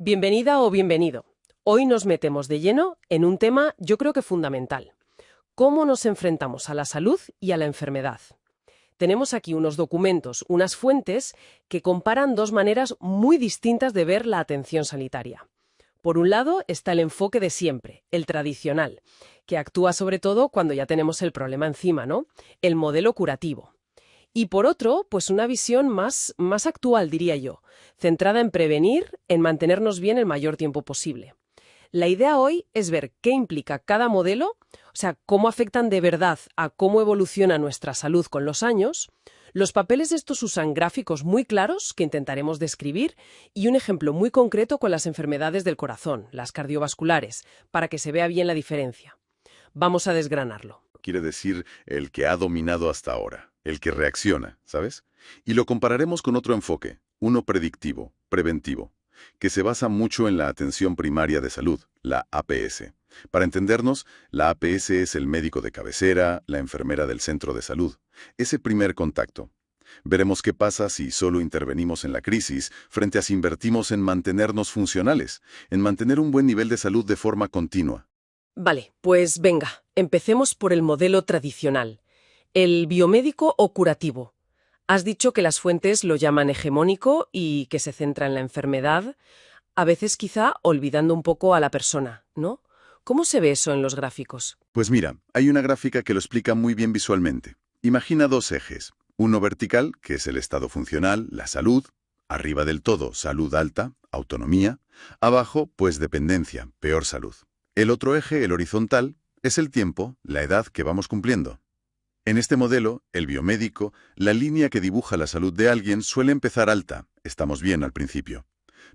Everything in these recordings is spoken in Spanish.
Bienvenida o bienvenido. Hoy nos metemos de lleno en un tema yo creo que fundamental. ¿Cómo nos enfrentamos a la salud y a la enfermedad? Tenemos aquí unos documentos, unas fuentes que comparan dos maneras muy distintas de ver la atención sanitaria. Por un lado está el enfoque de siempre, el tradicional, que actúa sobre todo cuando ya tenemos el problema encima, ¿no? El modelo curativo. Y por otro, pues una visión más actual, diría yo, centrada en prevenir, en mantenernos bien el mayor tiempo posible. La idea hoy es ver qué implica cada modelo, o sea, cómo afectan de verdad a cómo evoluciona nuestra salud con los años. Los papeles de estos usan gráficos muy claros que intentaremos describir y un ejemplo muy concreto con las enfermedades del corazón, las cardiovasculares, para que se vea bien la diferencia. Vamos a desgranarlo. Quiere decir el que ha dominado hasta ahora, el que reacciona, ¿sabes? Y lo compararemos con otro enfoque, uno predictivo, preventivo, que se basa mucho en la atención primaria de salud, la APS. Para entendernos, la APS es el médico de cabecera, la enfermera del centro de salud, ese primer contacto. Veremos qué pasa si solo intervenimos en la crisis frente a si invertimos en mantenernos funcionales, en mantener un buen nivel de salud de forma continua. Vale, pues venga, empecemos por el modelo tradicional, el biomédico o curativo. Has dicho que las fuentes lo llaman hegemónico y que se centra en la enfermedad, a veces quizá olvidando un poco a la persona, ¿no? ¿Cómo se ve eso en los gráficos? Pues mira, hay una gráfica que lo explica muy bien visualmente. Imagina dos ejes, uno vertical, que es el estado funcional, la salud, arriba del todo, salud alta, autonomía, abajo, pues dependencia, peor salud. El otro eje, el horizontal, es el tiempo, la edad que vamos cumpliendo. En este modelo, el biomédico, la línea que dibuja la salud de alguien suele empezar alta, estamos bien al principio.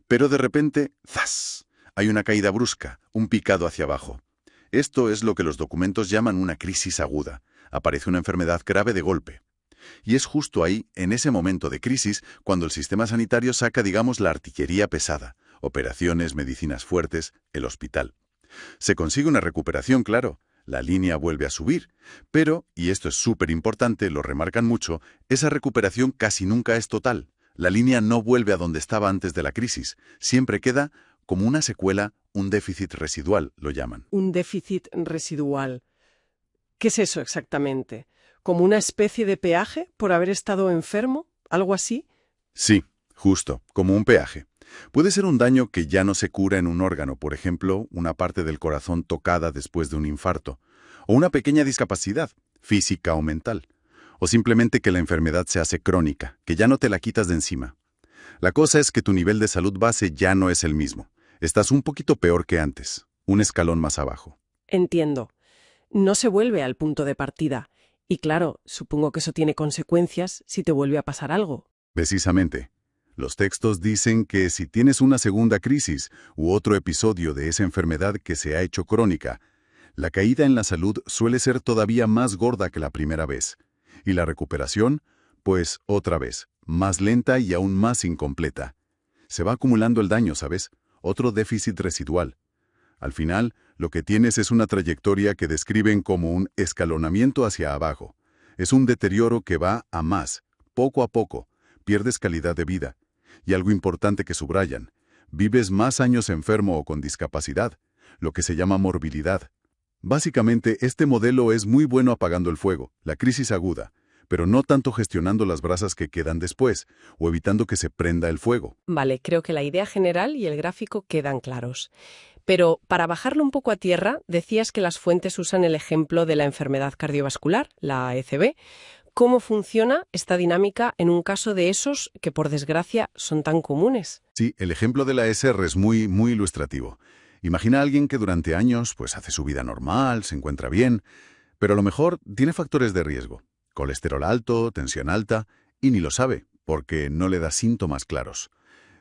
Pero de repente, ¡zas!, hay una caída brusca, un picado hacia abajo. Esto es lo que los documentos llaman una crisis aguda. Aparece una enfermedad grave de golpe. Y es justo ahí, en ese momento de crisis, cuando el sistema sanitario saca, digamos, la artillería pesada. Operaciones, medicinas fuertes, el hospital. Se consigue una recuperación, claro. La línea vuelve a subir. Pero, y esto es súper importante, lo remarcan mucho, esa recuperación casi nunca es total. La línea no vuelve a donde estaba antes de la crisis. Siempre queda como una secuela, un déficit residual, lo llaman. Un déficit residual. ¿Qué es eso exactamente? ¿Como una especie de peaje por haber estado enfermo? ¿Algo así? Sí, justo, como un peaje. Puede ser un daño que ya no se cura en un órgano, por ejemplo, una parte del corazón tocada después de un infarto, o una pequeña discapacidad, física o mental, o simplemente que la enfermedad se hace crónica, que ya no te la quitas de encima. La cosa es que tu nivel de salud base ya no es el mismo. Estás un poquito peor que antes, un escalón más abajo. Entiendo. No se vuelve al punto de partida. Y claro, supongo que eso tiene consecuencias si te vuelve a pasar algo. Precisamente. Los textos dicen que si tienes una segunda crisis u otro episodio de esa enfermedad que se ha hecho crónica, la caída en la salud suele ser todavía más gorda que la primera vez. Y la recuperación, pues otra vez, más lenta y aún más incompleta. Se va acumulando el daño, ¿sabes? Otro déficit residual. Al final, lo que tienes es una trayectoria que describen como un escalonamiento hacia abajo. Es un deterioro que va a más, poco a poco. Pierdes calidad de vida. Y algo importante que subrayan, vives más años enfermo o con discapacidad, lo que se llama morbilidad. Básicamente, este modelo es muy bueno apagando el fuego, la crisis aguda, pero no tanto gestionando las brasas que quedan después, o evitando que se prenda el fuego. Vale, creo que la idea general y el gráfico quedan claros. Pero para bajarlo un poco a tierra, decías que las fuentes usan el ejemplo de la enfermedad cardiovascular, la ECB. ¿Cómo funciona esta dinámica en un caso de esos que, por desgracia, son tan comunes? Sí, el ejemplo de la SR es muy ilustrativo. Imagina a alguien que durante años pues hace su vida normal, se encuentra bien, pero a lo mejor tiene factores de riesgo. Colesterol alto, tensión alta, y ni lo sabe, porque no le da síntomas claros.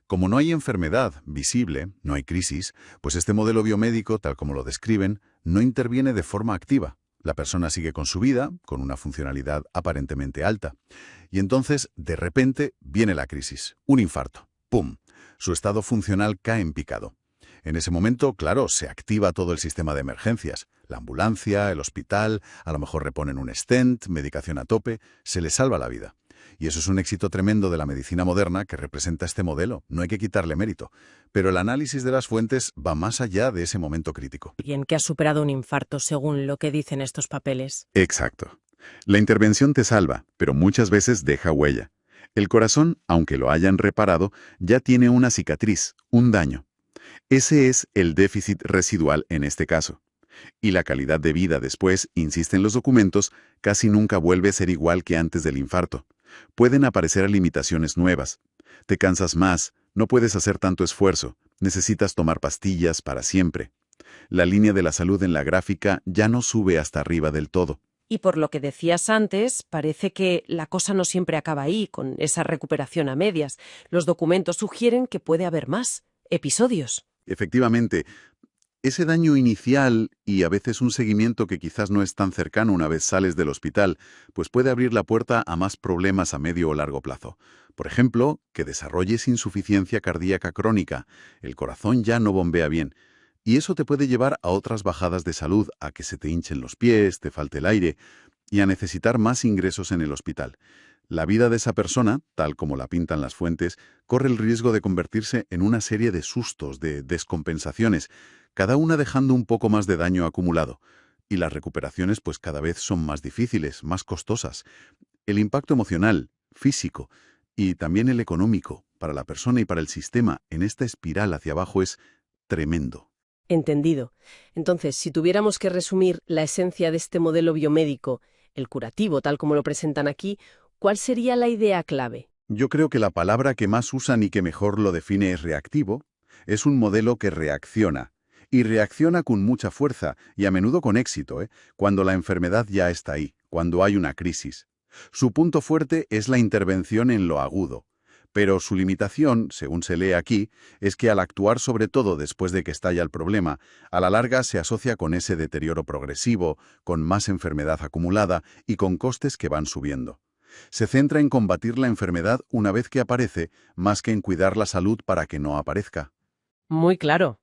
Como no hay enfermedad visible, no hay crisis, pues este modelo biomédico, tal como lo describen, no interviene de forma activa. La persona sigue con su vida, con una funcionalidad aparentemente alta. Y entonces, de repente, viene la crisis, un infarto. ¡Pum! Su estado funcional cae en picado. En ese momento, claro, se activa todo el sistema de emergencias. La ambulancia, el hospital, a lo mejor reponen un stent, medicación a tope, se le salva la vida. Y eso es un éxito tremendo de la medicina moderna que representa este modelo, no hay que quitarle mérito. Pero el análisis de las fuentes va más allá de ese momento crítico. Bien, que has superado un infarto, según lo que dicen estos papeles. Exacto. La intervención te salva, pero muchas veces deja huella. El corazón, aunque lo hayan reparado, ya tiene una cicatriz, un daño. Ese es el déficit residual en este caso. Y la calidad de vida después, insisten los documentos, casi nunca vuelve a ser igual que antes del infarto. Pueden aparecer limitaciones nuevas. Te cansas más, no puedes hacer tanto esfuerzo, necesitas tomar pastillas para siempre. La línea de la salud en la gráfica ya no sube hasta arriba del todo. Y por lo que decías antes, parece que la cosa no siempre acaba ahí, con esa recuperación a medias. Los documentos sugieren que puede haber más episodios. Efectivamente, ese daño inicial y a veces un seguimiento que quizás no es tan cercano una vez sales del hospital, pues puede abrir la puerta a más problemas a medio o largo plazo. Por ejemplo, que desarrolles insuficiencia cardíaca crónica, el corazón ya no bombea bien, y eso te puede llevar a otras bajadas de salud, a que se te hinchen los pies, te falte el aire, y a necesitar más ingresos en el hospital. La vida de esa persona, tal como la pintan las fuentes, corre el riesgo de convertirse en una serie de sustos, de descompensaciones, cada una dejando un poco más de daño acumulado. Y las recuperaciones pues cada vez son más difíciles, más costosas. El impacto emocional, físico y también el económico para la persona y para el sistema en esta espiral hacia abajo es tremendo. Entendido. Entonces, si tuviéramos que resumir la esencia de este modelo biomédico, el curativo, tal como lo presentan aquí, ¿cuál sería la idea clave? Yo creo que la palabra que más usan y que mejor lo define es reactivo. Es un modelo que reacciona. Y reacciona con mucha fuerza y a menudo con éxito, cuando la enfermedad ya está ahí, cuando hay una crisis. Su punto fuerte es la intervención en lo agudo. Pero su limitación, según se lee aquí, es que al actuar sobre todo después de que estalla el problema, a la larga se asocia con ese deterioro progresivo, con más enfermedad acumulada y con costes que van subiendo. Se centra en combatir la enfermedad una vez que aparece, más que en cuidar la salud para que no aparezca. Muy claro.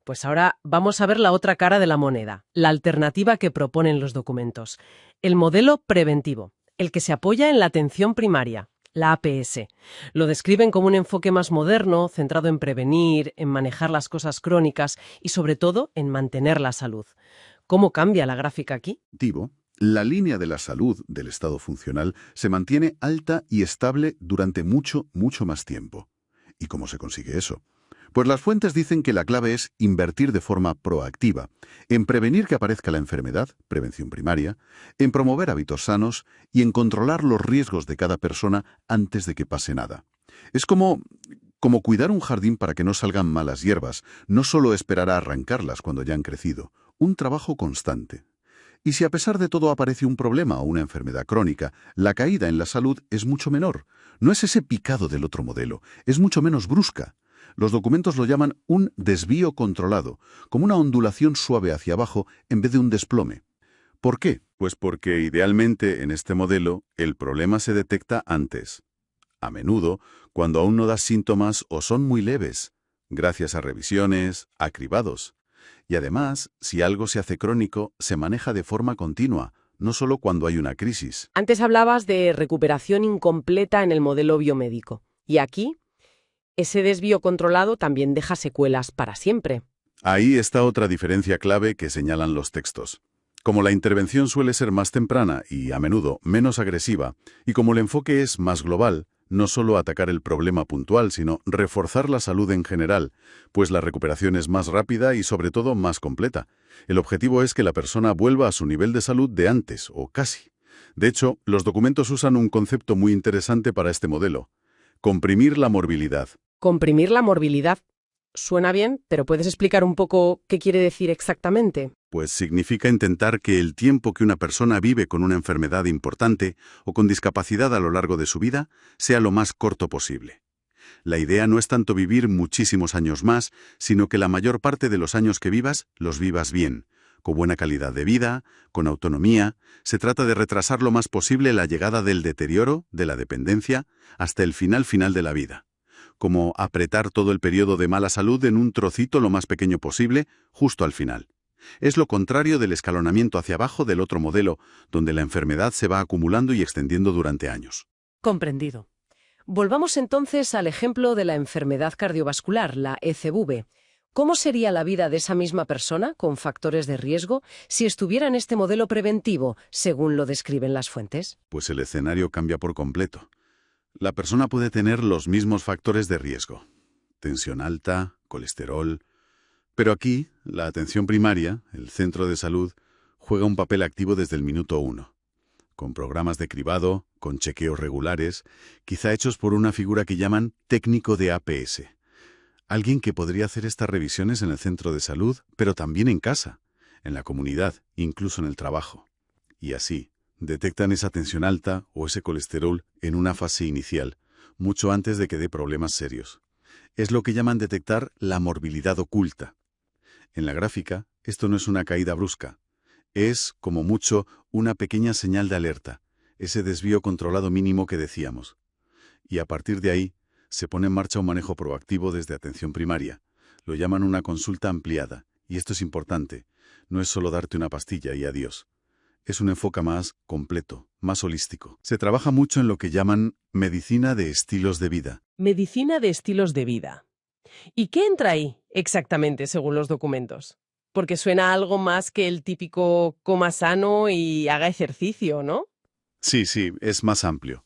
Pues ahora vamos a ver la otra cara de la moneda, la alternativa que proponen los documentos. El modelo preventivo, el que se apoya en la atención primaria, la APS. Lo describen como un enfoque más moderno, centrado en prevenir, en manejar las cosas crónicas y sobre todo en mantener la salud. ¿Cómo cambia la gráfica aquí? La línea de la salud del estado funcional se mantiene alta y estable durante mucho, mucho más tiempo. ¿Y cómo se consigue eso? Pues las fuentes dicen que la clave es invertir de forma proactiva, en prevenir que aparezca la enfermedad, prevención primaria, en promover hábitos sanos y en controlar los riesgos de cada persona antes de que pase nada. Es como cuidar un jardín para que no salgan malas hierbas, no solo esperar a arrancarlas cuando ya han crecido, un trabajo constante. Y si a pesar de todo aparece un problema o una enfermedad crónica, la caída en la salud es mucho menor. No es ese picado del otro modelo, es mucho menos brusca. Los documentos lo llaman un desvío controlado, como una ondulación suave hacia abajo en vez de un desplome. ¿Por qué? Pues porque idealmente en este modelo el problema se detecta antes. A menudo, cuando aún no das síntomas o son muy leves, gracias a revisiones, a cribados. Y además, si algo se hace crónico, se maneja de forma continua, no solo cuando hay una crisis. Antes hablabas de recuperación incompleta en el modelo biomédico. Y aquí, ese desvío controlado también deja secuelas para siempre. Ahí está otra diferencia clave que señalan los textos. Como la intervención suele ser más temprana y, a menudo, menos agresiva, y como el enfoque es más global, no solo atacar el problema puntual, sino reforzar la salud en general, pues la recuperación es más rápida y, sobre todo, más completa. El objetivo es que la persona vuelva a su nivel de salud de antes, o casi. De hecho, los documentos usan un concepto muy interesante para este modelo: comprimir la morbilidad. Comprimir la morbilidad. Suena bien, pero ¿puedes explicar un poco qué quiere decir exactamente? Pues significa intentar que el tiempo que una persona vive con una enfermedad importante o con discapacidad a lo largo de su vida sea lo más corto posible. La idea no es tanto vivir muchísimos años más, sino que la mayor parte de los años que vivas, los vivas bien, con buena calidad de vida, con autonomía. Se trata de retrasar lo más posible la llegada del deterioro, de la dependencia, hasta el final de la vida. Como apretar todo el periodo de mala salud en un trocito lo más pequeño posible, justo al final. Es lo contrario del escalonamiento hacia abajo del otro modelo, donde la enfermedad se va acumulando y extendiendo durante años. Comprendido. Volvamos entonces al ejemplo de la enfermedad cardiovascular, la ECV. ¿Cómo sería la vida de esa misma persona, con factores de riesgo, si estuviera en este modelo preventivo, según lo describen las fuentes? Pues el escenario cambia por completo. La persona puede tener los mismos factores de riesgo: tensión alta, colesterol. Pero aquí, la atención primaria, el centro de salud, juega un papel activo desde el minuto 1, con programas de cribado, con chequeos regulares, quizá hechos por una figura que llaman técnico de APS. Alguien que podría hacer estas revisiones en el centro de salud, pero también en casa, en la comunidad, incluso en el trabajo. Y así, detectan esa tensión alta o ese colesterol en una fase inicial, mucho antes de que dé problemas serios. Es lo que llaman detectar la morbilidad oculta. En la gráfica, esto no es una caída brusca. Es, como mucho, una pequeña señal de alerta, ese desvío controlado mínimo que decíamos. Y a partir de ahí, se pone en marcha un manejo proactivo desde atención primaria. Lo llaman una consulta ampliada, y esto es importante. No es solo darte una pastilla y adiós. Es un enfoque más completo, más holístico. Se trabaja mucho en lo que llaman medicina de estilos de vida. Medicina de estilos de vida. ¿Y qué entra ahí exactamente, según los documentos? Porque suena a algo más que el típico coma sano y haga ejercicio, ¿no? Sí, es más amplio.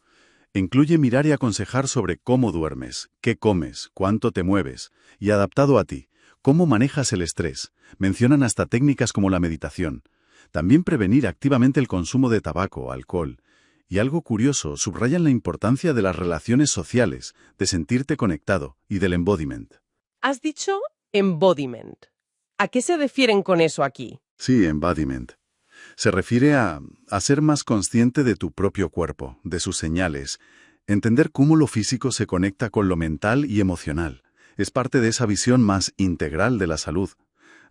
Incluye mirar y aconsejar sobre cómo duermes, qué comes, cuánto te mueves, y adaptado a ti, cómo manejas el estrés. Mencionan hasta técnicas como la meditación. También prevenir activamente el consumo de tabaco, alcohol. Y algo curioso, subrayan la importancia de las relaciones sociales, de sentirte conectado y del embodiment. Has dicho embodiment. ¿A qué se refieren con eso aquí? Sí, embodiment. Se refiere a ser más consciente de tu propio cuerpo, de sus señales, entender cómo lo físico se conecta con lo mental y emocional. Es parte de esa visión más integral de la salud.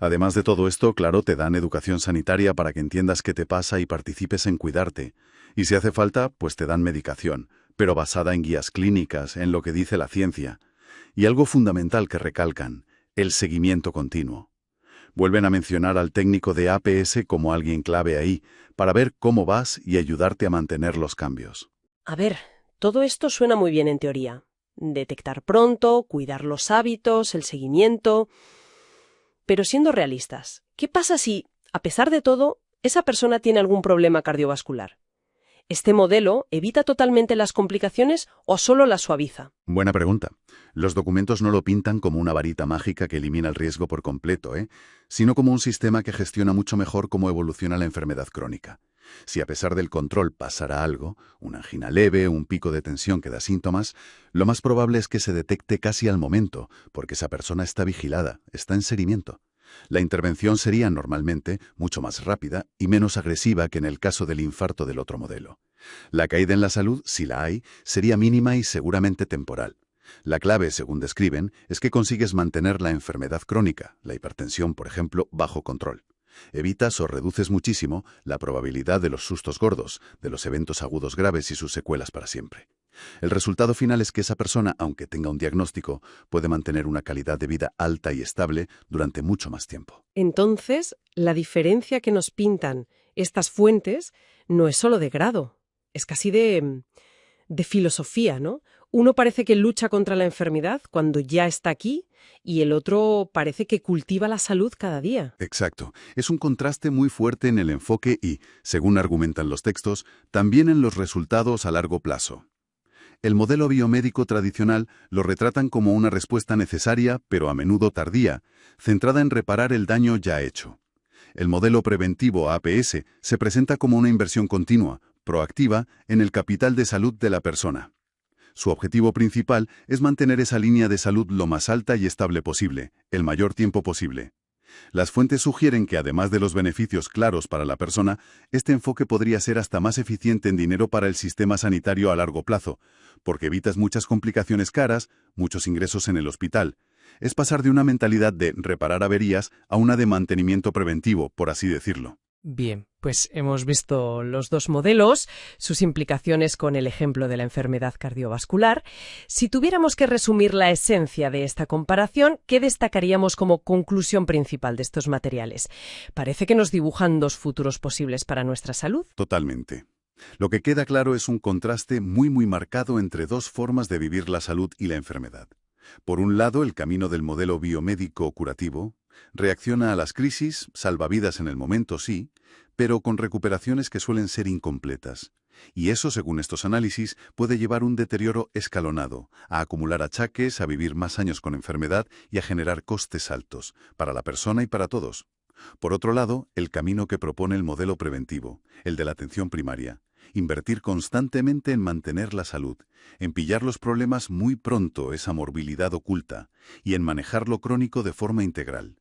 Además de todo esto, claro, te dan educación sanitaria para que entiendas qué te pasa y participes en cuidarte. Y si hace falta, pues te dan medicación, pero basada en guías clínicas, en lo que dice la ciencia. Y algo fundamental que recalcan, el seguimiento continuo. Vuelven a mencionar al técnico de APS como alguien clave ahí, para ver cómo vas y ayudarte a mantener los cambios. A ver, todo esto suena muy bien en teoría. Detectar pronto, cuidar los hábitos, el seguimiento. Pero siendo realistas, ¿qué pasa si, a pesar de todo, esa persona tiene algún problema cardiovascular? ¿Este modelo evita totalmente las complicaciones o solo las suaviza? Buena pregunta. Los documentos no lo pintan como una varita mágica que elimina el riesgo por completo, sino como un sistema que gestiona mucho mejor cómo evoluciona la enfermedad crónica. Si a pesar del control pasara algo, una angina leve, un pico de tensión que da síntomas, lo más probable es que se detecte casi al momento, porque esa persona está vigilada, está en seguimiento. La intervención sería normalmente mucho más rápida y menos agresiva que en el caso del infarto del otro modelo. La caída en la salud, si la hay, sería mínima y seguramente temporal. La clave, según describen, es que consigues mantener la enfermedad crónica, la hipertensión, por ejemplo, bajo control. Evitas o reduces muchísimo la probabilidad de los sustos gordos, de los eventos agudos graves y sus secuelas para siempre. El resultado final es que esa persona, aunque tenga un diagnóstico, puede mantener una calidad de vida alta y estable durante mucho más tiempo. Entonces, la diferencia que nos pintan estas fuentes no es solo de grado, es casi de filosofía, ¿no? Uno parece que lucha contra la enfermedad cuando ya está aquí y el otro parece que cultiva la salud cada día. Exacto. Es un contraste muy fuerte en el enfoque y, según argumentan los textos, también en los resultados a largo plazo. El modelo biomédico tradicional lo retratan como una respuesta necesaria, pero a menudo tardía, centrada en reparar el daño ya hecho. El modelo preventivo APS se presenta como una inversión continua, proactiva, en el capital de salud de la persona. Su objetivo principal es mantener esa línea de salud lo más alta y estable posible, el mayor tiempo posible. Las fuentes sugieren que además de los beneficios claros para la persona, este enfoque podría ser hasta más eficiente en dinero para el sistema sanitario a largo plazo, porque evitas muchas complicaciones caras, muchos ingresos en el hospital. Es pasar de una mentalidad de reparar averías a una de mantenimiento preventivo, por así decirlo. Bien, pues hemos visto los dos modelos, sus implicaciones con el ejemplo de la enfermedad cardiovascular. Si tuviéramos que resumir la esencia de esta comparación, ¿qué destacaríamos como conclusión principal de estos materiales? Parece que nos dibujan dos futuros posibles para nuestra salud. Totalmente. Lo que queda claro es un contraste muy marcado entre dos formas de vivir la salud y la enfermedad. Por un lado, el camino del modelo biomédico curativo reacciona a las crisis, salva vidas en el momento sí, pero con recuperaciones que suelen ser incompletas. Y eso, según estos análisis, puede llevar un deterioro escalonado, a acumular achaques, a vivir más años con enfermedad y a generar costes altos, para la persona y para todos. Por otro lado, el camino que propone el modelo preventivo, el de la atención primaria. Invertir constantemente en mantener la salud, en pillar los problemas muy pronto, esa morbilidad oculta, y en manejar lo crónico de forma integral.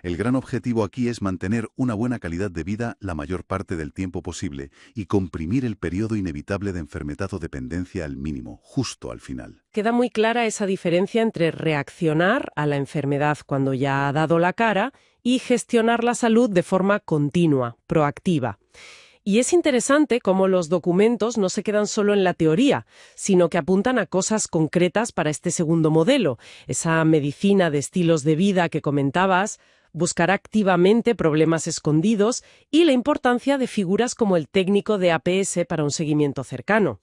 El gran objetivo aquí es mantener una buena calidad de vida la mayor parte del tiempo posible y comprimir el periodo inevitable de enfermedad o dependencia al mínimo, justo al final. Queda muy clara esa diferencia entre reaccionar a la enfermedad cuando ya ha dado la cara y gestionar la salud de forma continua, proactiva. Y es interesante cómo los documentos no se quedan solo en la teoría, sino que apuntan a cosas concretas para este segundo modelo, esa medicina de estilos de vida que comentabas, buscar activamente problemas escondidos y la importancia de figuras como el técnico de APS para un seguimiento cercano.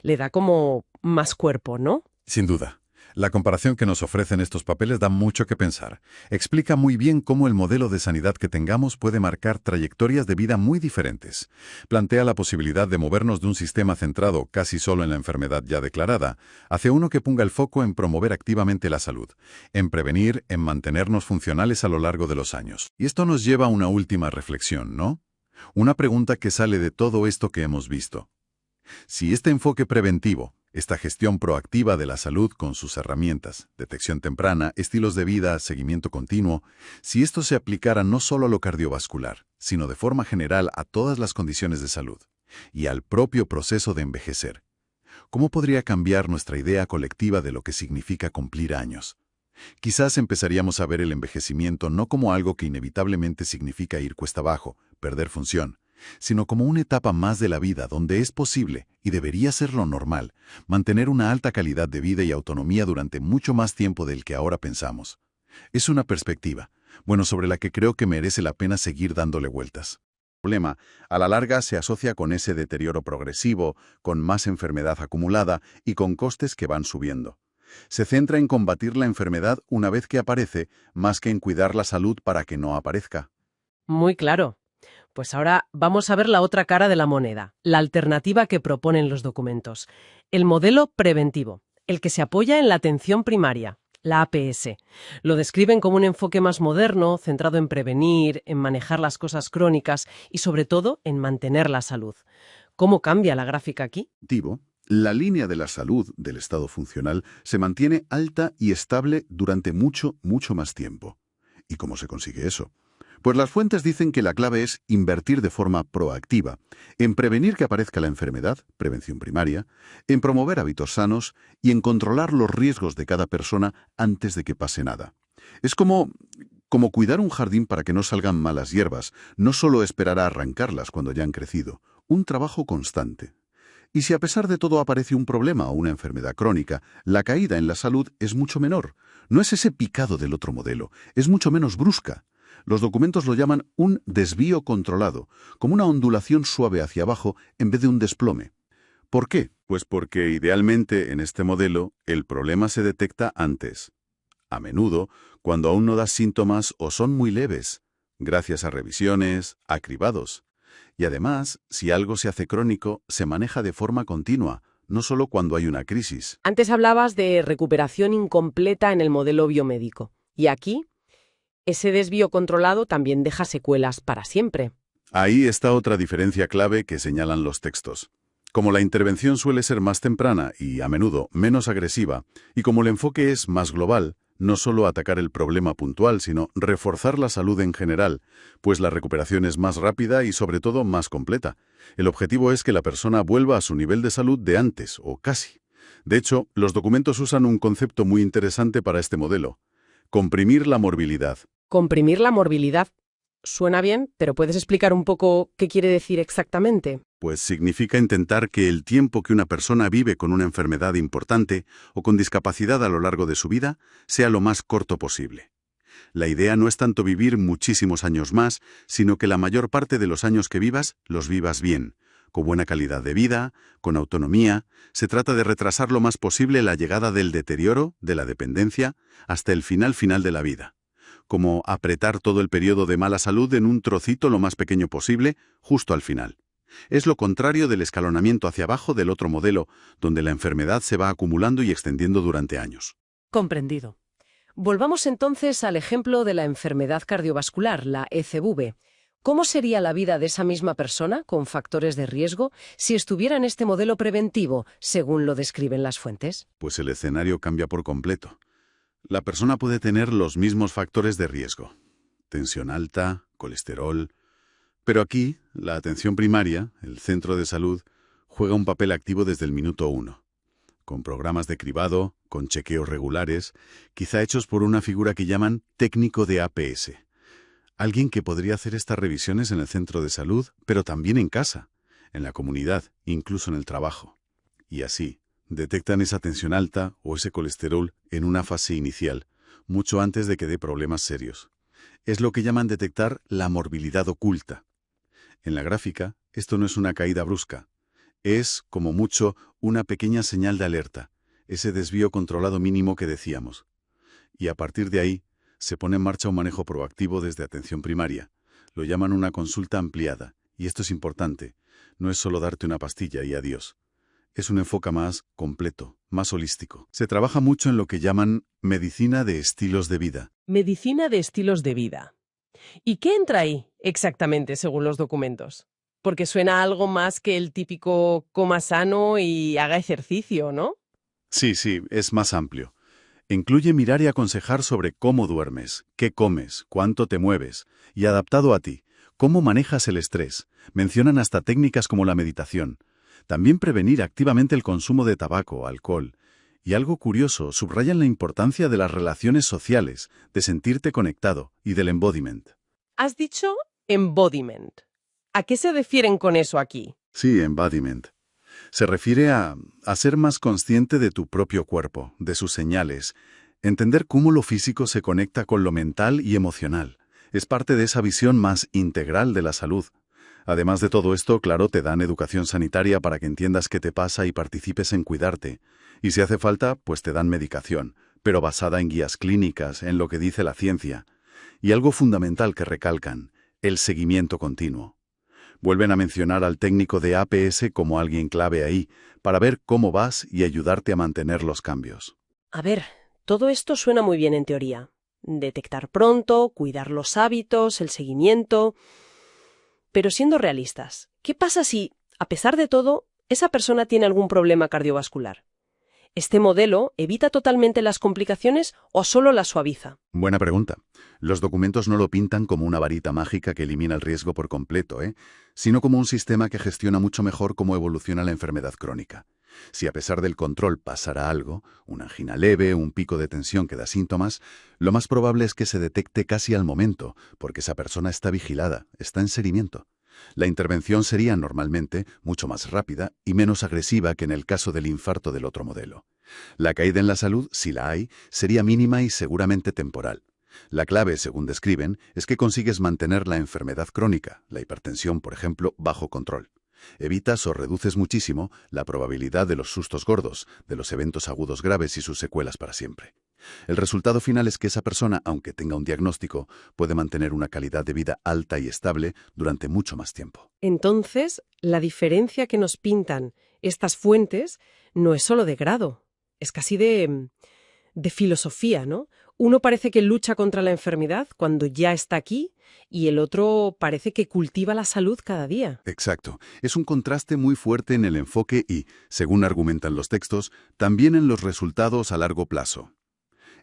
Le da como más cuerpo, ¿no? Sin duda. La comparación que nos ofrecen estos papeles da mucho que pensar. Explica muy bien cómo el modelo de sanidad que tengamos puede marcar trayectorias de vida muy diferentes. Plantea la posibilidad de movernos de un sistema centrado casi solo en la enfermedad ya declarada, hacia uno que ponga el foco en promover activamente la salud, en prevenir, en mantenernos funcionales a lo largo de los años. Y esto nos lleva a una última reflexión, ¿no? Una pregunta que sale de todo esto que hemos visto. Si este enfoque preventivo, esta gestión proactiva de la salud con sus herramientas, detección temprana, estilos de vida, seguimiento continuo, si esto se aplicara no solo a lo cardiovascular, sino de forma general a todas las condiciones de salud y al propio proceso de envejecer, ¿cómo podría cambiar nuestra idea colectiva de lo que significa cumplir años? Quizás empezaríamos a ver el envejecimiento no como algo que inevitablemente significa ir cuesta abajo, perder función, sino como una etapa más de la vida donde es posible, y debería ser lo normal, mantener una alta calidad de vida y autonomía durante mucho más tiempo del que ahora pensamos. Es una perspectiva, sobre la que creo que merece la pena seguir dándole vueltas. El problema, a la larga, se asocia con ese deterioro progresivo, con más enfermedad acumulada y con costes que van subiendo. Se centra en combatir la enfermedad una vez que aparece, más que en cuidar la salud para que no aparezca. Muy claro. Pues ahora vamos a ver la otra cara de la moneda, la alternativa que proponen los documentos. El modelo preventivo, el que se apoya en la atención primaria, la APS. Lo describen como un enfoque más moderno, centrado en prevenir, en manejar las cosas crónicas y sobre todo en mantener la salud. ¿Cómo cambia la gráfica aquí? La línea de la salud del estado funcional se mantiene alta y estable durante mucho más tiempo. ¿Y cómo se consigue eso? Pues las fuentes dicen que la clave es invertir de forma proactiva, en prevenir que aparezca la enfermedad, prevención primaria, en promover hábitos sanos y en controlar los riesgos de cada persona antes de que pase nada. Es como cuidar un jardín para que no salgan malas hierbas, no solo esperar a arrancarlas cuando ya han crecido, un trabajo constante. Y si a pesar de todo aparece un problema o una enfermedad crónica, la caída en la salud es mucho menor. No es ese picado del otro modelo, es mucho menos brusca. Los documentos lo llaman un desvío controlado, como una ondulación suave hacia abajo en vez de un desplome. ¿Por qué? Pues porque idealmente en este modelo el problema se detecta antes. A menudo, cuando aún no das síntomas o son muy leves, gracias a revisiones, a cribados. Y además, si algo se hace crónico, se maneja de forma continua, no solo cuando hay una crisis. Antes hablabas de recuperación incompleta en el modelo biomédico. Y aquí, ese desvío controlado también deja secuelas para siempre. Ahí está otra diferencia clave que señalan los textos. Como la intervención suele ser más temprana y, a menudo, menos agresiva, y como el enfoque es más global, no solo atacar el problema puntual, sino reforzar la salud en general, pues la recuperación es más rápida y, sobre todo, más completa. El objetivo es que la persona vuelva a su nivel de salud de antes, o casi. De hecho, los documentos usan un concepto muy interesante para este modelo: comprimir la morbilidad. Comprimir la morbilidad. Suena bien, pero ¿puedes explicar un poco qué quiere decir exactamente? Pues significa intentar que el tiempo que una persona vive con una enfermedad importante o con discapacidad a lo largo de su vida sea lo más corto posible. La idea no es tanto vivir muchísimos años más, sino que la mayor parte de los años que vivas, los vivas bien, con buena calidad de vida, con autonomía. Se trata de retrasar lo más posible la llegada del deterioro, de la dependencia, hasta el final de la vida. Como apretar todo el periodo de mala salud en un trocito lo más pequeño posible, justo al final. Es lo contrario del escalonamiento hacia abajo del otro modelo, donde la enfermedad se va acumulando y extendiendo durante años. Comprendido. Volvamos entonces al ejemplo de la enfermedad cardiovascular, la ECV. ¿Cómo sería la vida de esa misma persona, con factores de riesgo, si estuviera en este modelo preventivo, según lo describen las fuentes? Pues el escenario cambia por completo. La persona puede tener los mismos factores de riesgo: tensión alta, colesterol. Pero aquí, la atención primaria, el centro de salud, juega un papel activo desde el minuto 1. Con programas de cribado, con chequeos regulares, quizá hechos por una figura que llaman técnico de APS. Alguien que podría hacer estas revisiones en el centro de salud, pero también en casa, en la comunidad, incluso en el trabajo. Y así, detectan esa tensión alta o ese colesterol en una fase inicial, mucho antes de que dé problemas serios. Es lo que llaman detectar la morbilidad oculta. En la gráfica, esto no es una caída brusca. Es, como mucho, una pequeña señal de alerta, ese desvío controlado mínimo que decíamos. Y a partir de ahí, se pone en marcha un manejo proactivo desde atención primaria. Lo llaman una consulta ampliada, y esto es importante. No es solo darte una pastilla y adiós. Es un enfoque más completo, más holístico. Se trabaja mucho en lo que llaman medicina de estilos de vida. Medicina de estilos de vida. ¿Y qué entra ahí exactamente según los documentos? Porque suena a algo más que el típico coma sano y haga ejercicio, ¿no? Sí, es más amplio. Incluye mirar y aconsejar sobre cómo duermes, qué comes, cuánto te mueves, y adaptado a ti, cómo manejas el estrés. Mencionan hasta técnicas como la meditación. También prevenir activamente el consumo de tabaco, alcohol. Y algo curioso, subrayan la importancia de las relaciones sociales, de sentirte conectado y del embodiment. Has dicho embodiment. ¿A qué se refieren con eso aquí? Sí, embodiment. Se refiere a ser más consciente de tu propio cuerpo, de sus señales, entender cómo lo físico se conecta con lo mental y emocional. Es parte de esa visión más integral de la salud. Además de todo esto, claro, te dan educación sanitaria para que entiendas qué te pasa y participes en cuidarte. Y si hace falta, pues te dan medicación, pero basada en guías clínicas, en lo que dice la ciencia. Y algo fundamental que recalcan, el seguimiento continuo. Vuelven a mencionar al técnico de APS como alguien clave ahí, para ver cómo vas y ayudarte a mantener los cambios. A ver, todo esto suena muy bien en teoría. Detectar pronto, cuidar los hábitos, el seguimiento. Pero siendo realistas, ¿qué pasa si, a pesar de todo, esa persona tiene algún problema cardiovascular? ¿Este modelo evita totalmente las complicaciones o solo las suaviza? Buena pregunta. Los documentos no lo pintan como una varita mágica que elimina el riesgo por completo, sino como un sistema que gestiona mucho mejor cómo evoluciona la enfermedad crónica. Si a pesar del control pasara algo, una angina leve, un pico de tensión que da síntomas, lo más probable es que se detecte casi al momento, porque esa persona está vigilada, está en seguimiento. La intervención sería normalmente mucho más rápida y menos agresiva que en el caso del infarto del otro modelo. La caída en la salud, si la hay, sería mínima y seguramente temporal. La clave, según describen, es que consigues mantener la enfermedad crónica, la hipertensión, por ejemplo, bajo control. Evitas o reduces muchísimo la probabilidad de los sustos gordos, de los eventos agudos graves y sus secuelas para siempre. El resultado final es que esa persona, aunque tenga un diagnóstico, puede mantener una calidad de vida alta y estable durante mucho más tiempo. Entonces, la diferencia que nos pintan estas fuentes no es solo de grado, es casi de filosofía, ¿no? Uno parece que lucha contra la enfermedad cuando ya está aquí y el otro parece que cultiva la salud cada día. Exacto. Es un contraste muy fuerte en el enfoque y, según argumentan los textos, también en los resultados a largo plazo.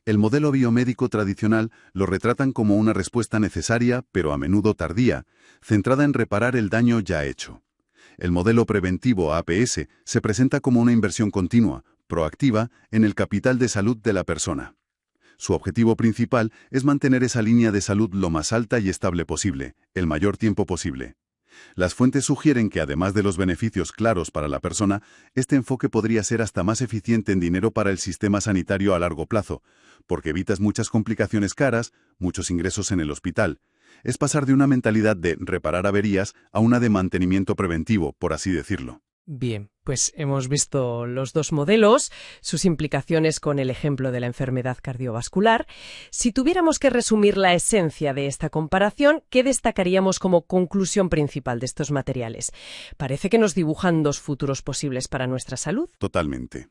El modelo biomédico tradicional lo retratan como una respuesta necesaria, pero a menudo tardía, centrada en reparar el daño ya hecho. El modelo preventivo APS se presenta como una inversión continua, proactiva, en el capital de salud de la persona. Su objetivo principal es mantener esa línea de salud lo más alta y estable posible, el mayor tiempo posible. Las fuentes sugieren que además de los beneficios claros para la persona, este enfoque podría ser hasta más eficiente en dinero para el sistema sanitario a largo plazo, porque evitas muchas complicaciones caras, muchos ingresos en el hospital, Es pasar de una mentalidad de reparar averías a una de mantenimiento preventivo, por así decirlo. Bien, pues hemos visto los dos modelos, sus implicaciones con el ejemplo de la enfermedad cardiovascular. Si tuviéramos que resumir la esencia de esta comparación, ¿qué destacaríamos como conclusión principal de estos materiales? Parece que nos dibujan dos futuros posibles para nuestra salud. Totalmente.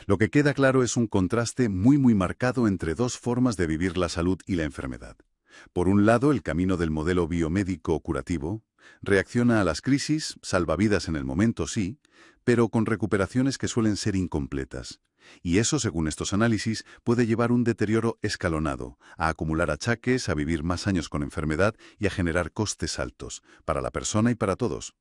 Lo que queda claro es un contraste muy marcado entre dos formas de vivir la salud y la enfermedad. Por un lado, el camino del modelo biomédico curativo reacciona a las crisis, salva vidas en el momento sí, pero con recuperaciones que suelen ser incompletas. Y eso, según estos análisis, puede llevar un deterioro escalonado, a acumular achaques, a vivir más años con enfermedad y a generar costes altos, para la persona y para todos.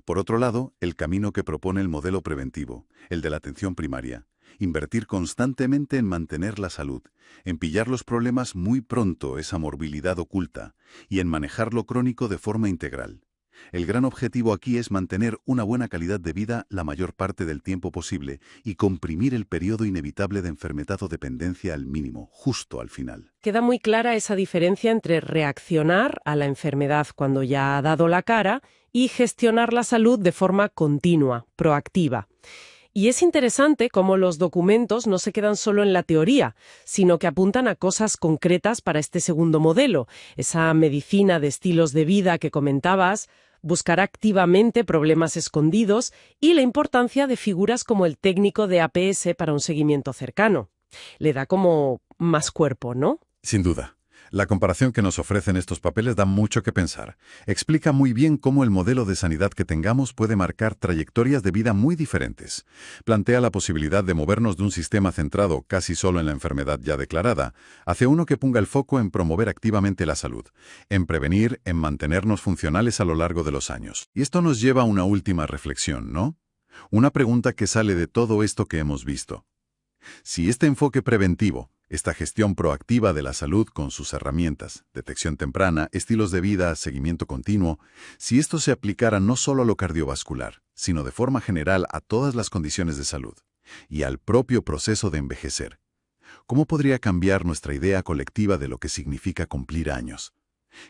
Por otro lado, el camino que propone el modelo preventivo, el de la atención primaria. Invertir constantemente en mantener la salud, en pillar los problemas muy pronto, esa morbilidad oculta, y en manejar lo crónico de forma integral. El gran objetivo aquí es mantener una buena calidad de vida la mayor parte del tiempo posible y comprimir el periodo inevitable de enfermedad o dependencia al mínimo, justo al final. Queda muy clara esa diferencia entre reaccionar a la enfermedad cuando ya ha dado la cara y gestionar la salud de forma continua, proactiva. Y es interesante cómo los documentos no se quedan solo en la teoría, sino que apuntan a cosas concretas para este segundo modelo, esa medicina de estilos de vida que comentabas, buscar activamente problemas escondidos y la importancia de figuras como el técnico de APS para un seguimiento cercano. Le da como más cuerpo, ¿no? Sin duda. La comparación que nos ofrecen estos papeles da mucho que pensar. Explica muy bien cómo el modelo de sanidad que tengamos puede marcar trayectorias de vida muy diferentes. Plantea la posibilidad de movernos de un sistema centrado casi solo en la enfermedad ya declarada, hacia uno que ponga el foco en promover activamente la salud, en prevenir, en mantenernos funcionales a lo largo de los años. Y esto nos lleva a una última reflexión, ¿no? Una pregunta que sale de todo esto que hemos visto. Si este enfoque preventivo, esta gestión proactiva de la salud con sus herramientas, detección temprana, estilos de vida, seguimiento continuo, si esto se aplicara no solo a lo cardiovascular, sino de forma general a todas las condiciones de salud y al propio proceso de envejecer, ¿cómo podría cambiar nuestra idea colectiva de lo que significa cumplir años?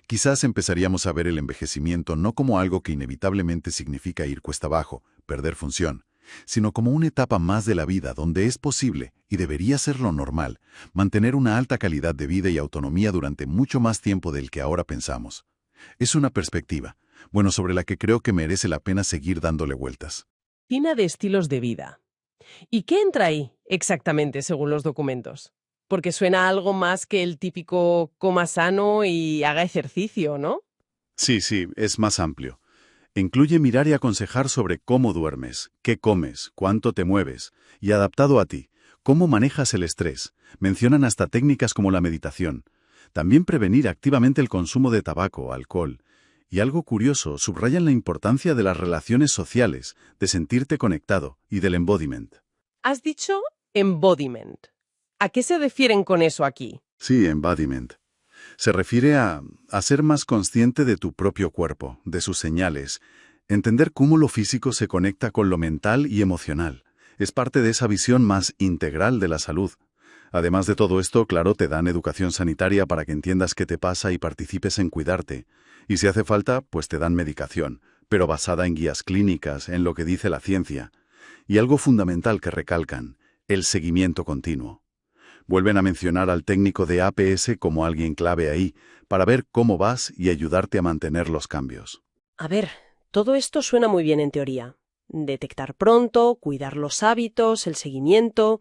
Quizás empezaríamos a ver el envejecimiento no como algo que inevitablemente significa ir cuesta abajo, perder función, sino como una etapa más de la vida donde es posible, y debería ser lo normal, mantener una alta calidad de vida y autonomía durante mucho más tiempo del que ahora pensamos. Es una perspectiva, sobre la que creo que merece la pena seguir dándole vueltas. Medicina de estilos de vida. ¿Y qué entra ahí exactamente según los documentos? Porque suena a algo más que el típico coma sano y haga ejercicio, ¿no? Sí, es más amplio. Incluye mirar y aconsejar sobre cómo duermes, qué comes, cuánto te mueves, y adaptado a ti, cómo manejas el estrés. Mencionan hasta técnicas como la meditación. También prevenir activamente el consumo de tabaco, alcohol. Y algo curioso, subrayan la importancia de las relaciones sociales, de sentirte conectado y del embodiment. Has dicho embodiment. ¿A qué se refieren con eso aquí? Sí, embodiment. Se refiere a ser más consciente de tu propio cuerpo, de sus señales, entender cómo lo físico se conecta con lo mental y emocional. Es parte de esa visión más integral de la salud. Además de todo esto, claro, te dan educación sanitaria para que entiendas qué te pasa y participes en cuidarte. Y si hace falta, pues te dan medicación, pero basada en guías clínicas, en lo que dice la ciencia. Y algo fundamental que recalcan, el seguimiento continuo. Vuelven a mencionar al técnico de APS como alguien clave ahí, para ver cómo vas y ayudarte a mantener los cambios. A ver, todo esto suena muy bien en teoría. Detectar pronto, cuidar los hábitos, el seguimiento.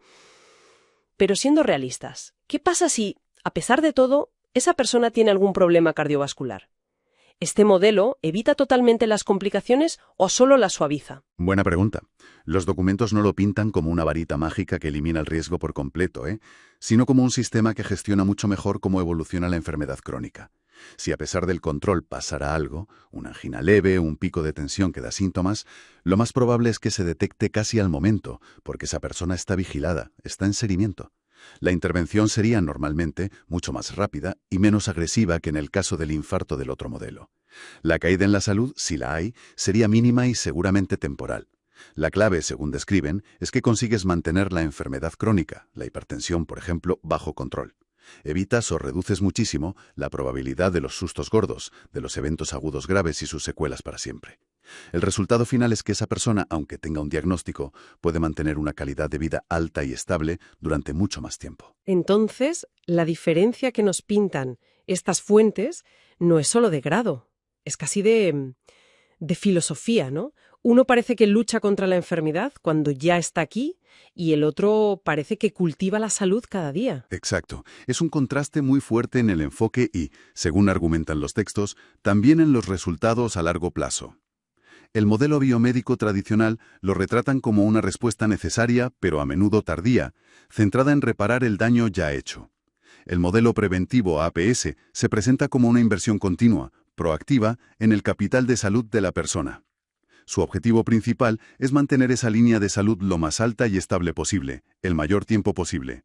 Pero siendo realistas, ¿qué pasa si, a pesar de todo, esa persona tiene algún problema cardiovascular? ¿Este modelo evita totalmente las complicaciones o solo las suaviza? Buena pregunta. Los documentos no lo pintan como una varita mágica que elimina el riesgo por completo, sino como un sistema que gestiona mucho mejor cómo evoluciona la enfermedad crónica. Si a pesar del control pasara algo, una angina leve, un pico de tensión que da síntomas, lo más probable es que se detecte casi al momento, porque esa persona está vigilada, está en seguimiento. La intervención sería normalmente mucho más rápida y menos agresiva que en el caso del infarto del otro modelo. La caída en la salud, si la hay, sería mínima y seguramente temporal. La clave, según describen, es que consigues mantener la enfermedad crónica, la hipertensión, por ejemplo, bajo control. Evitas o reduces muchísimo la probabilidad de los sustos gordos, de los eventos agudos graves y sus secuelas para siempre. El resultado final es que esa persona, aunque tenga un diagnóstico, puede mantener una calidad de vida alta y estable durante mucho más tiempo. Entonces, la diferencia que nos pintan estas fuentes no es solo de grado, es casi de filosofía, ¿no? Uno parece que lucha contra la enfermedad cuando ya está aquí y el otro parece que cultiva la salud cada día. Exacto. Es un contraste muy fuerte en el enfoque y, según argumentan los textos, también en los resultados a largo plazo. El modelo biomédico tradicional lo retratan como una respuesta necesaria, pero a menudo tardía, centrada en reparar el daño ya hecho. El modelo preventivo APS se presenta como una inversión continua, proactiva, en el capital de salud de la persona. Su objetivo principal es mantener esa línea de salud lo más alta y estable posible, el mayor tiempo posible.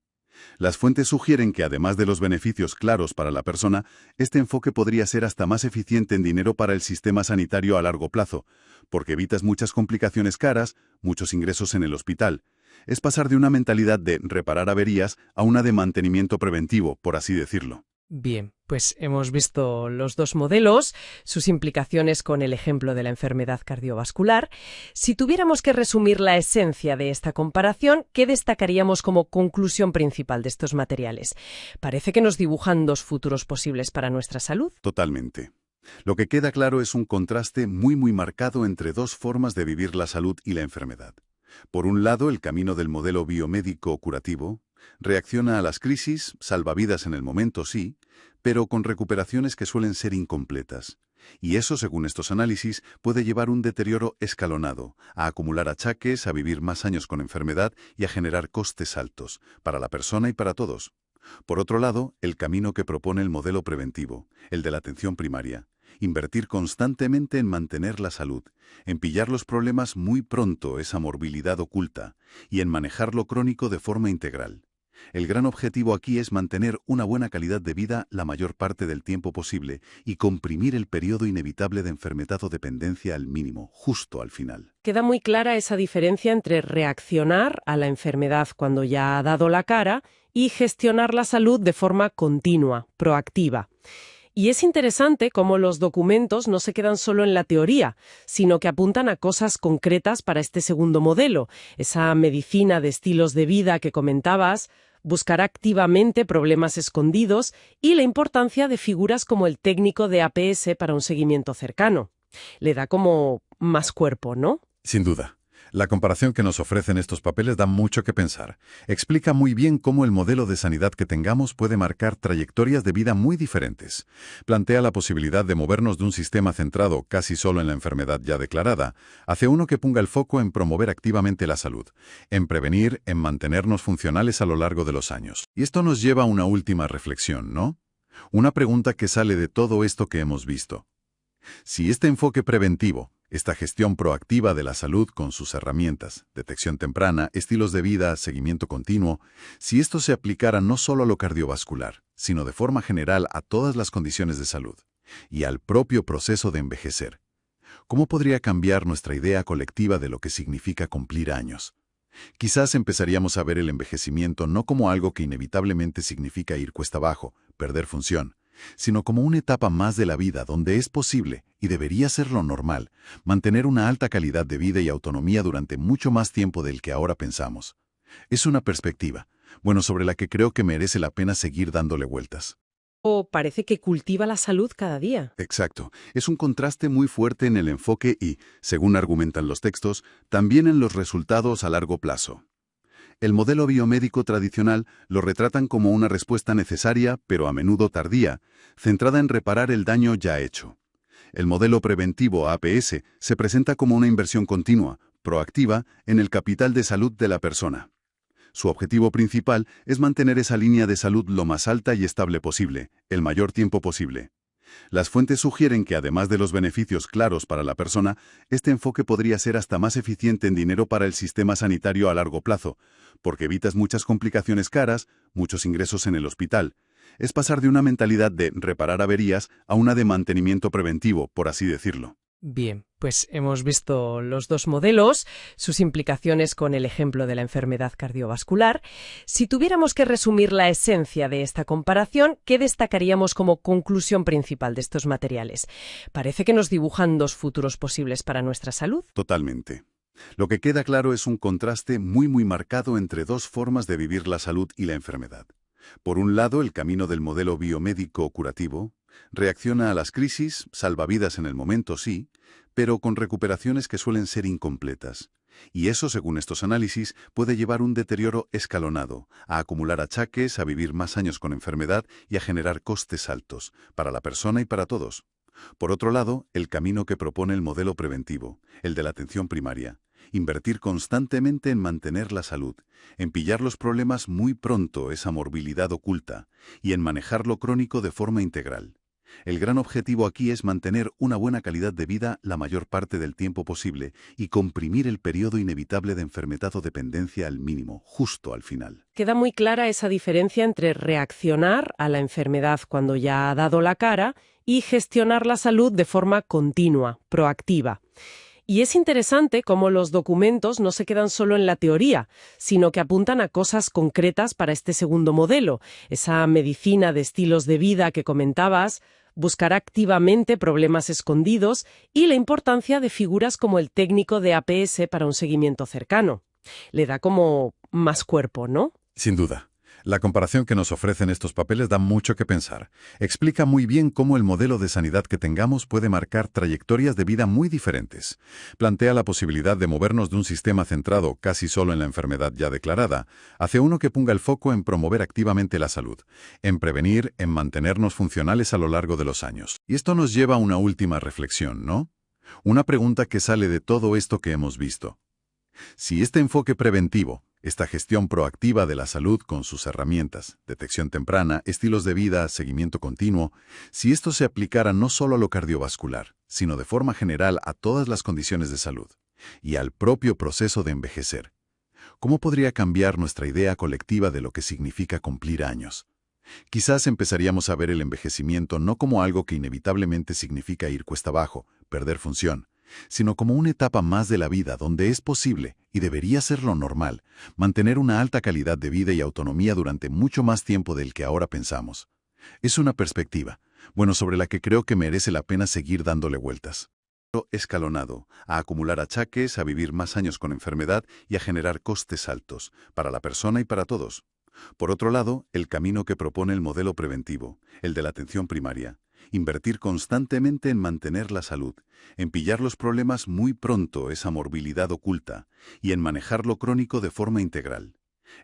Las fuentes sugieren que además de los beneficios claros para la persona, este enfoque podría ser hasta más eficiente en dinero para el sistema sanitario a largo plazo, porque evitas muchas complicaciones caras, muchos ingresos en el hospital. Es pasar de una mentalidad de reparar averías a una de mantenimiento preventivo, por así decirlo. Bien, pues hemos visto los dos modelos, sus implicaciones con el ejemplo de la enfermedad cardiovascular. Si tuviéramos que resumir la esencia de esta comparación, ¿qué destacaríamos como conclusión principal de estos materiales? Parece que nos dibujan dos futuros posibles para nuestra salud. Totalmente. Lo que queda claro es un contraste muy marcado entre dos formas de vivir la salud y la enfermedad. Por un lado, el camino del modelo biomédico curativo reacciona a las crisis, salva vidas en el momento sí, pero con recuperaciones que suelen ser incompletas. Y eso, según estos análisis, puede llevar un deterioro escalonado, a acumular achaques, a vivir más años con enfermedad y a generar costes altos, para la persona y para todos. Por otro lado, el camino que propone el modelo preventivo, el de la atención primaria. Invertir constantemente en mantener la salud, en pillar los problemas muy pronto, esa morbilidad oculta, y en manejar lo crónico de forma integral. El gran objetivo aquí es mantener una buena calidad de vida la mayor parte del tiempo posible y comprimir el periodo inevitable de enfermedad o dependencia al mínimo, justo al final. Queda muy clara esa diferencia entre reaccionar a la enfermedad cuando ya ha dado la cara y gestionar la salud de forma continua, proactiva. Y es interesante cómo los documentos no se quedan solo en la teoría, sino que apuntan a cosas concretas para este segundo modelo, esa medicina de estilos de vida que comentabas, buscar activamente problemas escondidos y la importancia de figuras como el técnico de APS para un seguimiento cercano. Le da como más cuerpo, ¿no? Sin duda. La comparación que nos ofrecen estos papeles da mucho que pensar. Explica muy bien cómo el modelo de sanidad que tengamos puede marcar trayectorias de vida muy diferentes. Plantea la posibilidad de movernos de un sistema centrado casi solo en la enfermedad ya declarada, hacia uno que ponga el foco en promover activamente la salud, en prevenir, en mantenernos funcionales a lo largo de los años. Y esto nos lleva a una última reflexión, ¿no? Una pregunta que sale de todo esto que hemos visto. Si este enfoque preventivo, esta gestión proactiva de la salud con sus herramientas, detección temprana, estilos de vida, seguimiento continuo, si esto se aplicara no solo a lo cardiovascular, sino de forma general a todas las condiciones de salud y al propio proceso de envejecer, ¿cómo podría cambiar nuestra idea colectiva de lo que significa cumplir años? Quizás empezaríamos a ver el envejecimiento no como algo que inevitablemente significa ir cuesta abajo, perder función, sino como una etapa más de la vida donde es posible, y debería ser lo normal, mantener una alta calidad de vida y autonomía durante mucho más tiempo del que ahora pensamos. Es una perspectiva, sobre la que creo que merece la pena seguir dándole vueltas. O parece que cultiva la salud cada día. Exacto. Es un contraste muy fuerte en el enfoque y, según argumentan los textos, también en los resultados a largo plazo. El modelo biomédico tradicional lo retratan como una respuesta necesaria, pero a menudo tardía, centrada en reparar el daño ya hecho. El modelo preventivo APS se presenta como una inversión continua, proactiva, en el capital de salud de la persona. Su objetivo principal es mantener esa línea de salud lo más alta y estable posible, el mayor tiempo posible. Las fuentes sugieren que además de los beneficios claros para la persona, este enfoque podría ser hasta más eficiente en dinero para el sistema sanitario a largo plazo, porque evitas muchas complicaciones caras, muchos ingresos en el hospital. Es pasar de una mentalidad de reparar averías a una de mantenimiento preventivo, por así decirlo. Bien, pues hemos visto los dos modelos, sus implicaciones con el ejemplo de la enfermedad cardiovascular. Si tuviéramos que resumir la esencia de esta comparación, ¿qué destacaríamos como conclusión principal de estos materiales? Parece que nos dibujan dos futuros posibles para nuestra salud. Totalmente. Lo que queda claro es un contraste muy marcado entre dos formas de vivir la salud y la enfermedad. Por un lado, el camino del modelo biomédico curativo reacciona a las crisis, salva vidas en el momento, sí, pero con recuperaciones que suelen ser incompletas. Y eso, según estos análisis, puede llevar un deterioro escalonado, a acumular achaques, a vivir más años con enfermedad y a generar costes altos, para la persona y para todos. Por otro lado, el camino que propone el modelo preventivo, el de la atención primaria. Invertir constantemente en mantener la salud, en pillar los problemas muy pronto, esa morbilidad oculta, y en manejar lo crónico de forma integral. El gran objetivo aquí es mantener una buena calidad de vida la mayor parte del tiempo posible y comprimir el periodo inevitable de enfermedad o dependencia al mínimo, justo al final. Queda muy clara esa diferencia entre reaccionar a la enfermedad cuando ya ha dado la cara y gestionar la salud de forma continua, proactiva. Y es interesante cómo los documentos no se quedan solo en la teoría, sino que apuntan a cosas concretas para este segundo modelo, esa medicina de estilos de vida que comentabas, buscar activamente problemas escondidos y la importancia de figuras como el técnico de APS para un seguimiento cercano. Le da como más cuerpo, ¿no? Sin duda. La comparación que nos ofrecen estos papeles da mucho que pensar. Explica muy bien cómo el modelo de sanidad que tengamos puede marcar trayectorias de vida muy diferentes. Plantea la posibilidad de movernos de un sistema centrado casi solo en la enfermedad ya declarada, hacia uno que ponga el foco en promover activamente la salud, en prevenir, en mantenernos funcionales a lo largo de los años. Y esto nos lleva a una última reflexión, ¿no? Una pregunta que sale de todo esto que hemos visto. Si este enfoque preventivo, esta gestión proactiva de la salud con sus herramientas, detección temprana, estilos de vida, seguimiento continuo, si esto se aplicara no solo a lo cardiovascular, sino de forma general a todas las condiciones de salud y al propio proceso de envejecer, ¿cómo podría cambiar nuestra idea colectiva de lo que significa cumplir años? Quizás empezaríamos a ver el envejecimiento no como algo que inevitablemente significa ir cuesta abajo, perder función, sino como una etapa más de la vida donde es posible, y debería ser lo normal, mantener una alta calidad de vida y autonomía durante mucho más tiempo del que ahora pensamos. Es una perspectiva, sobre la que creo que merece la pena seguir dándole vueltas. Escalonado, a acumular achaques, a vivir más años con enfermedad y a generar costes altos, para la persona y para todos. Por otro lado, el camino que propone el modelo preventivo, el de la atención primaria. Invertir constantemente en mantener la salud, en pillar los problemas muy pronto, esa morbilidad oculta, y en manejar lo crónico de forma integral.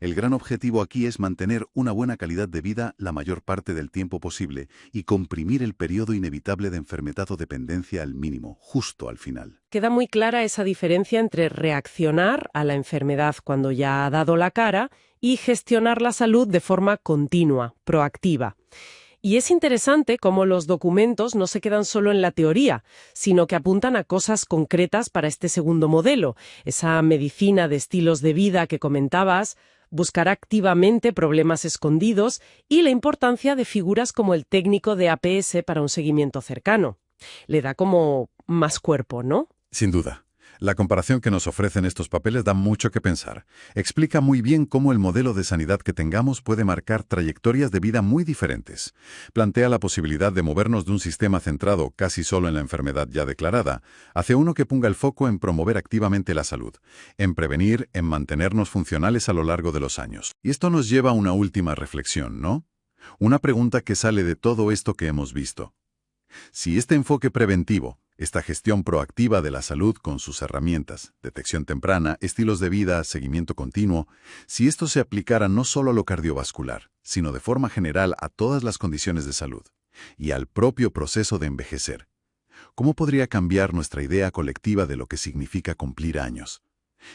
El gran objetivo aquí es mantener una buena calidad de vida la mayor parte del tiempo posible y comprimir el periodo inevitable de enfermedad o dependencia al mínimo, justo al final. Queda muy clara esa diferencia entre reaccionar a la enfermedad cuando ya ha dado la cara y gestionar la salud de forma continua, proactiva. Y es interesante cómo los documentos no se quedan solo en la teoría, sino que apuntan a cosas concretas para este segundo modelo, esa medicina de estilos de vida que comentabas, buscar activamente problemas escondidos y la importancia de figuras como el técnico de APS para un seguimiento cercano. Le da como más cuerpo, ¿no? Sin duda. La comparación que nos ofrecen estos papeles da mucho que pensar. Explica muy bien cómo el modelo de sanidad que tengamos puede marcar trayectorias de vida muy diferentes. Plantea la posibilidad de movernos de un sistema centrado casi solo en la enfermedad ya declarada, hacia uno que ponga el foco en promover activamente la salud, en prevenir, en mantenernos funcionales a lo largo de los años. Y esto nos lleva a una última reflexión, ¿no? Una pregunta que sale de todo esto que hemos visto. Si este enfoque preventivo, esta gestión proactiva de la salud con sus herramientas, detección temprana, estilos de vida, seguimiento continuo, si esto se aplicara no solo a lo cardiovascular, sino de forma general a todas las condiciones de salud y al propio proceso de envejecer, ¿cómo podría cambiar nuestra idea colectiva de lo que significa cumplir años?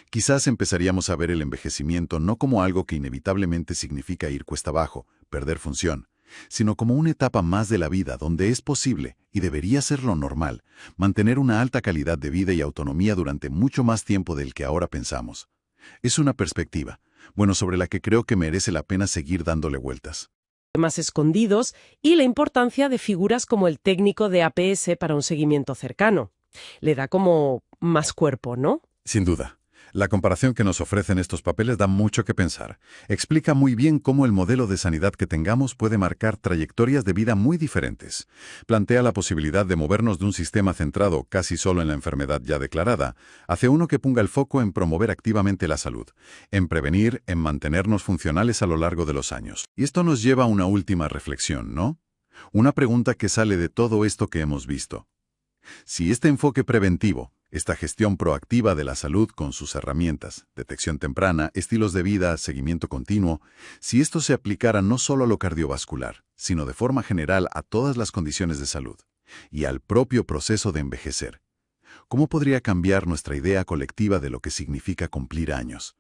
Quizás empezaríamos a ver el envejecimiento no como algo que inevitablemente significa ir cuesta abajo, perder función, sino como una etapa más de la vida donde es posible, y debería ser lo normal, mantener una alta calidad de vida y autonomía durante mucho más tiempo del que ahora pensamos. Es una perspectiva, sobre la que creo que merece la pena seguir dándole vueltas. Más escondidos y la importancia de figuras como el técnico de APS para un seguimiento cercano. Le da como más cuerpo, ¿no? Sin duda. La comparación que nos ofrecen estos papeles da mucho que pensar. Explica muy bien cómo el modelo de sanidad que tengamos puede marcar trayectorias de vida muy diferentes. Plantea la posibilidad de movernos de un sistema centrado casi solo en la enfermedad ya declarada, hacia uno que ponga el foco en promover activamente la salud, en prevenir, en mantenernos funcionales a lo largo de los años. Y esto nos lleva a una última reflexión, ¿no? Una pregunta que sale de todo esto que hemos visto. Si este enfoque preventivo, esta gestión proactiva de la salud con sus herramientas, detección temprana, estilos de vida, seguimiento continuo, si esto se aplicara no solo a lo cardiovascular, sino de forma general a todas las condiciones de salud y al propio proceso de envejecer, ¿cómo podría cambiar nuestra idea colectiva de lo que significa cumplir años?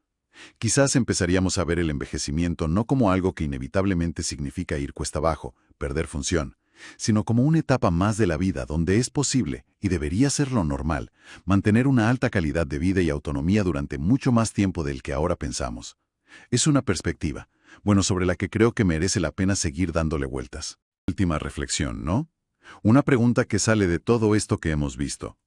Quizás empezaríamos a ver el envejecimiento no como algo que inevitablemente significa ir cuesta abajo, perder función, sino como una etapa más de la vida donde es posible, y debería ser lo normal, mantener una alta calidad de vida y autonomía durante mucho más tiempo del que ahora pensamos. Es una perspectiva, sobre la que creo que merece la pena seguir dándole vueltas. Última reflexión, ¿no? Una pregunta que sale de todo esto que hemos visto.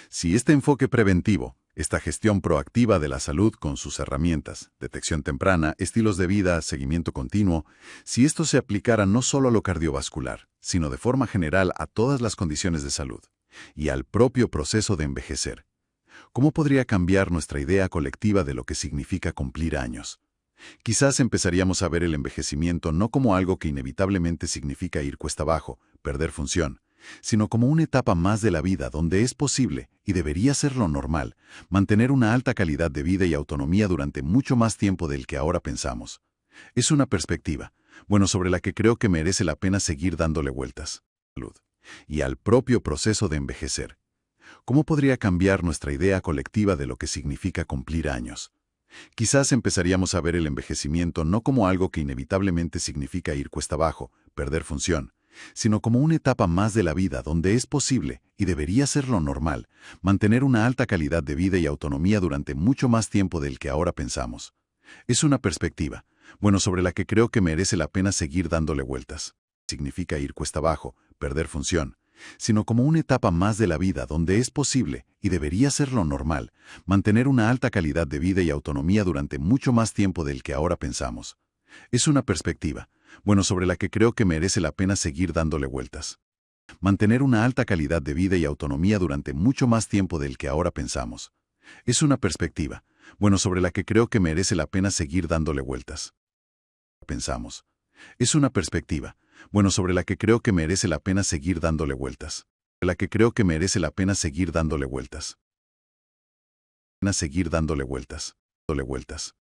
Si este enfoque preventivo, esta gestión proactiva de la salud con sus herramientas, detección temprana, estilos de vida, seguimiento continuo, si esto se aplicara no solo a lo cardiovascular, sino de forma general a todas las condiciones de salud y al propio proceso de envejecer, ¿cómo podría cambiar nuestra idea colectiva de lo que significa cumplir años? Quizás empezaríamos a ver el envejecimiento no como algo que inevitablemente significa ir cuesta abajo, perder función, sino como una etapa más de la vida donde es posible, y debería ser lo normal, mantener una alta calidad de vida y autonomía durante mucho más tiempo del que ahora pensamos. Es una perspectiva, sobre la que creo que merece la pena seguir dándole vueltas. Salud. Y al propio proceso de envejecer. ¿Cómo podría cambiar nuestra idea colectiva de lo que significa cumplir años? Quizás empezaríamos a ver el envejecimiento no como algo que inevitablemente significa ir cuesta abajo, perder función, sino como una etapa más de la vida donde es posible, y debería ser lo normal, mantener una alta calidad de vida y autonomía durante mucho más tiempo del que ahora pensamos. Es una perspectiva, sobre la que creo que merece la pena seguir dándole vueltas. Significa ir cuesta abajo, perder función, sino como una etapa más de la vida donde es posible, y debería ser lo normal, mantener una alta calidad de vida y autonomía durante mucho más tiempo del que ahora pensamos. Es una perspectiva, sobre la que creo que merece la pena seguir dándole vueltas. Mantener una alta calidad de vida y autonomía durante mucho más tiempo del que ahora pensamos. Es una perspectiva, sobre la que creo que merece la pena seguir dándole vueltas. Pensamos. Es una perspectiva, sobre la que creo que merece la pena seguir dándole vueltas. La que creo que merece la pena seguir dándole vueltas. Seguir dándole vueltas. Dándole vueltas.